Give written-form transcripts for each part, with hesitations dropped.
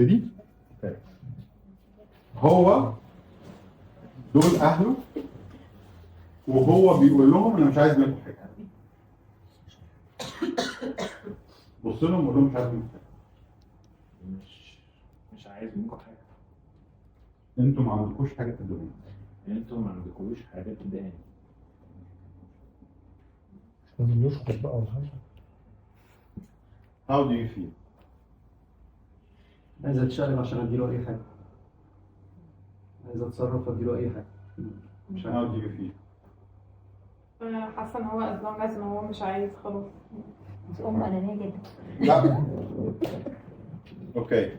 نبتدي. هو دول اهله وهو بيقول لهم انا مش عايز منكم حاجه. بص لهم وقول لهم مش عايز منكم حاجه. مش عايز منكم حاجه. انتوا ما عندكوش حاجه تدوني. انتوا ما عندكوش حاجه تدهني. لازم يسقط بقى ولا حاجه. How do you feel؟ عايز اتشقلب عشان اديله اي حاجه. عايز اتصرف واديله اي حاجه. مش How عارف. do you feel؟ حاسه ان هو as long as ان هو مش عايز خلاص. دي ام انانيه جدا. لا اوكي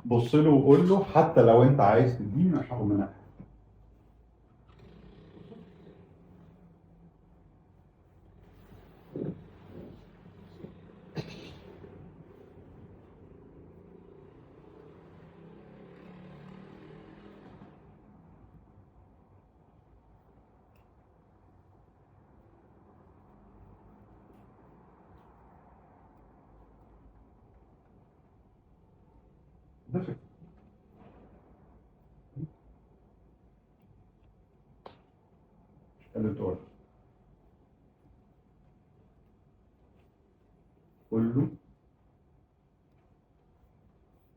بص له وقول له حتى لو انت عايز تديني مش هاخد منك حاجة. ده فكرة. اللي تقول قول له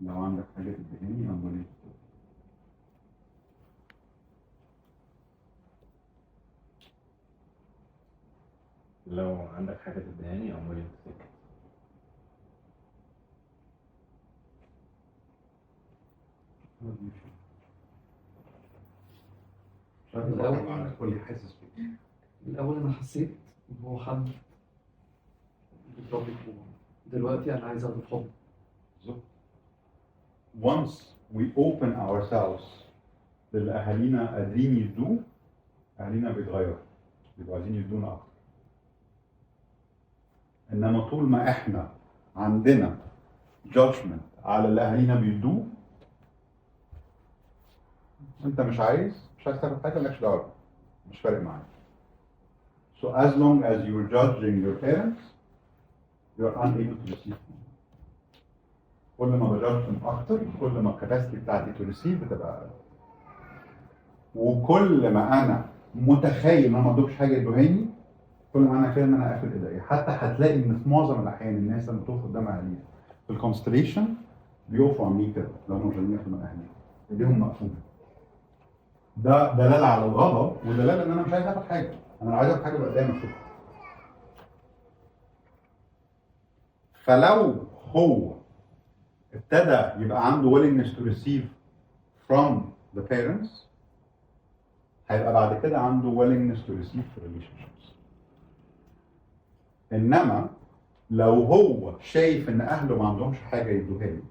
لو عندك حاجة تدهني أمال إيه؟ لو عندك حاجه تدهني او مريض تسكت. مش عارف أفكر عنك قول لي حاسس بيه. الاول انا حسيت ان هو حد بيضربني في جوه. دلوقتي انا عايز اخد حضن. Once we open ourselves للي أهالينا قادرين يدوه أهالينا بيتغيروا بيبقوا عايزين يدونا أكتر. إنما طول ما إحنا عندنا judgment على اللي أهالينا بيدوه أنت مش عايز تاخد حاجة مالكش دعوة مش فارق معاك. So as long as you're judging your parents you're unable to receive. كل ما بجربهم اكتر كل ما الكباسيتي بتاعتي تو ريسيف بتبقى اقل. وكل ما انا متخيل ان انا ما عندهمش حاجه يدوهاني كل ما انا فاهم ان انا قافل ايديا. حتى هتلاقي ان في معظم الاحيان الناس لما بتقف قدام اهاليها في الكونستليشن بيقفوا عاملين كده لو مش عايزين ياخدوا من اهاليهم ايديهم مقفوله. ده دلاله على الغضب ودلاله ان انا مش عايز اخد حاجه. انا عايز اخد حاجه بقى قدامي مفتوحه. فلو هو ابتدى يبقى عنده willingness to receive from the parents هيبقى بعد كده عنده willingness to receive في relationships. انما لو هو شايف ان اهله ما عندهمش حاجه يدوها له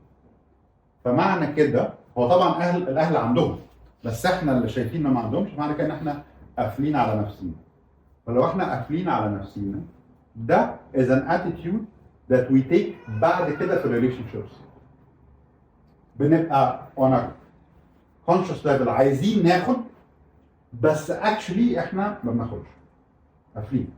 فمعنى كده هو طبعا الاهل عندهم بس احنا اللي شايفين ان ما عندهمش معنى كده ان احنا قافلين على نفسينا. فلو احنا قافلين على نفسينا ده is an attitude that we take بعد كده في relationships. بنبقى on a conscious level عايزين ناخد بس actually احنا ما بناخدش قافلين.